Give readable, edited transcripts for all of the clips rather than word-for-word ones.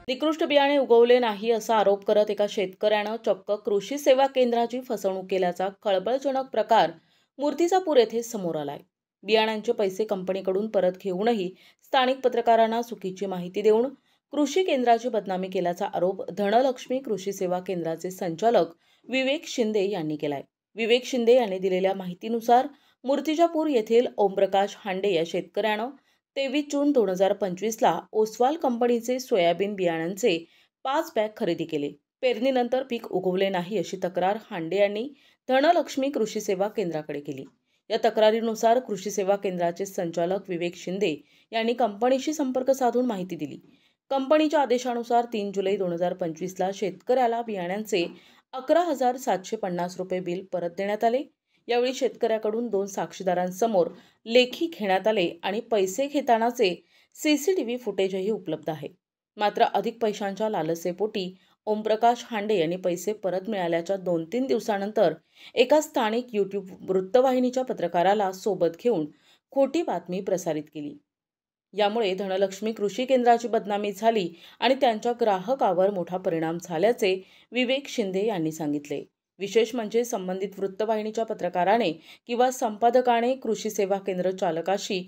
निकृष्ट बियाणे उगवले नाही असा आरोप करत एका शेतकऱ्यानं चक्क कृषी सेवा केंद्राची फसवणूक केल्याचा खळबळजनक प्रकार मूर्तिजापूर येथे समोर आलाय। बियाण्यांचे पैसे कंपनीकडून परत घेऊनही स्थानिक पत्रकारांना चुकीची माहिती देऊन कृषी केंद्राची बदनामी केल्याचा आरोप धनलक्ष्मी कृषी सेवा केंद्राचे संचालक विवेक शिंदे यांनी केलाय। विवेक शिंदे यांनी दिलेल्या माहितीनुसार मूर्तिजापूर येथील ओमप्रकाश हांडे या शेतकऱ्यानं 23 जून 2025 ला ओसवाल कंपनीचे सोयाबीन बियाण्यांचे 5 बॅग खरेदी केले। पेरणीनंतर पीक उगवले नाही अशी तक्रार हांडे यांनी धनलक्ष्मी कृषी सेवा केंद्राकडे केली। या तक्रारीनुसार कृषी सेवा केंद्राचे संचालक विवेक शिंदे यांनी कंपनीशी संपर्क साधून माहिती दिली। कंपनीच्या आदेशानुसार 3 जुलै 2025 ला शेतकऱ्याला बियाण्यांचे 11,750 रुपये बिल परत देण्यात आले। यावेळी शेतकऱ्याकडून 2 साक्षीदारांसमोर लेखी घेण्यात आले आणि पैसे घेतानाचे सीसीटीव्ही फुटेजही उपलब्ध आहे। मात्र अधिक पैशांच्या लालसेपोटी ओमप्रकाश हांडे यांनी पैसे परत मिळाल्याच्या 2-3 दिवसानंतर एका स्थानिक यूट्यूब वृत्तवाहिनीच्या पत्रकाराला सोबत घेऊन खोटी बातमी प्रसारित केली। यामुळे धनलक्ष्मी कृषी केंद्राची बदनामी झाली आणि त्यांच्या ग्राहकावर मोठा परिणाम झाल्याचे विवेक शिंदे यांनी सांगितले। विशेष म्हणजे संबंधित वृत्तवाहिनीच्या पत्रकाराने किंवा संपादकाने कृषी सेवा केंद्र चालकाशी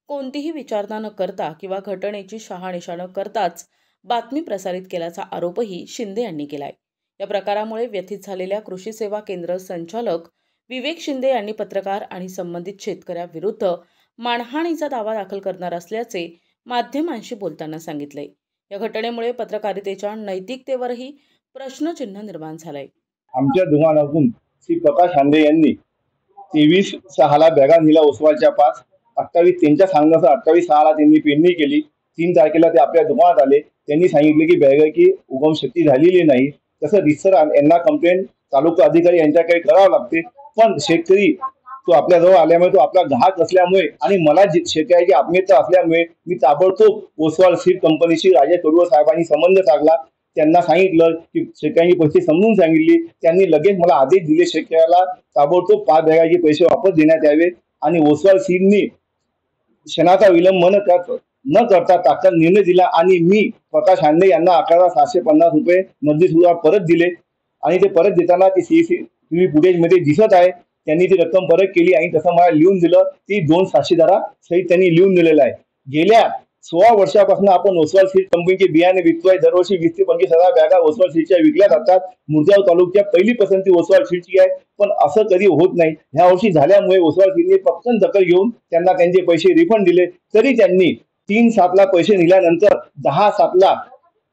कोणतीही विचारणा न करता किंवा घटनेची शहानिशा न करताच बातमी प्रसारित केल्याचा आरोपही शिंदे यांनी केलाय। या प्रकारामुळे व्यथित झालेल्या कृषी सेवा केंद्र संचालक विवेक शिंदे यांनी पत्रकार आणि संबंधित शेतकऱ्याविरुद्ध मानहानीचा दावा दाखल करणार असल्याचे माध्यमांशी बोलताना सांगितले। या घटनेमुळे पत्रकारितेच्या नैतिकतेवरही प्रश्नचिन्ह निर्माण झालंय। आमच्या दुकानातून श्री प्रकाश हांडे यांनी 23/6 बॅगा नेल्या ओसवालच्या 5, 28 त्यांच्या सांगण्यानुसार 28/6 त्यांनी पेरणी केली। 3 तारखेला ते आपल्या दुकानात आले। त्यांनी सांगितले की बॅगाची उगमशक्ती झालेली नाही। तसं रिसर यांना कंप्लेंट तालुका अधिकारी यांच्याकडे करावं लागते, पण शेतकरी तो आपल्याजवळ आल्यामुळे तो आपला ग्राहक असल्यामुळे आणि मला शेतकऱ्याची आत्मीयता असल्यामुळे मी ताबडतोब ओसवाल सीड कंपनीशी राजेश कडवळ साहेबांनी संबंध साधला। त्यांना सांगितलं की शेतकऱ्यांची पैसे समजून सांगितले। त्यांनी लगेच मला आदेश दिले शेतकऱ्याला ताबडतोब 5 बॅगाचे पैसे वापस देण्यात यावे आणि ओसवाल सीडनी क्षणाचा विलंब न करता तात्काळ निर्णय दिला आणि मी प्रकाश हांडे यांना 11,750 रुपये मदतीसुद्धा परत दिले आणि ते परत देताना ते सीसीटीव्ही फुटेजमध्ये दिसत आहे। त्यांनी ती रक्कम परत केली आणि तसं मला लिहून दिलं। ती 2 साक्षीदारा सहित त्यांनी लिहून दिलेलं आहे। गेल्या 16 वर्षापासून आपण ओसवाल सीड कंपनीचे बियाणे विकतोय। दरवर्षी 20 ते 25,000 बॅगा ओसवाल सीडच्या विकल्या जातात। मूर्तिजापूर तालुक्यात पहिली पसंती ओसवाल सीडची आहे, पण असं कधी होत नाही। ह्या वर्षी झाल्यामुळे ओसवाल सीडने पटकन दखल घेऊन त्यांना त्यांचे पैसे रिफंड दिले। तरी त्यांनी 3/7 पैसे दिल्यानंतर 10/7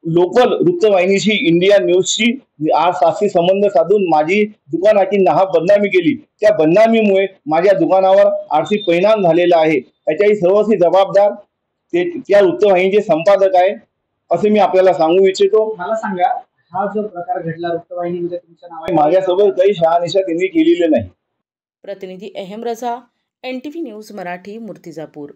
लोकल वृत्तवाहिनीशी इंडिया न्यूजशी 8/7 संबंध साधून माझी दुकानाची नाहक बदनामी केली। त्या बदनामीमुळे माझ्या दुकानावर आर्थिक परिणाम झालेला आहे। याच्याही सर्वस्वी जबाबदार त्या वृत्तवाहिनीचे संपादक आहे असे मी आपल्याला सांगू इच्छितो। मला सांगा, हा जो प्रकार घडला वृत्तवाहिनीमध्ये तुमचं नाव आहे, माझ्यासोबत काही शहानिशा त्यांनी केलेली नाही। प्रतिनिधी अहम रजा, NTV न्यूज मराठी, मूर्तिजापूर।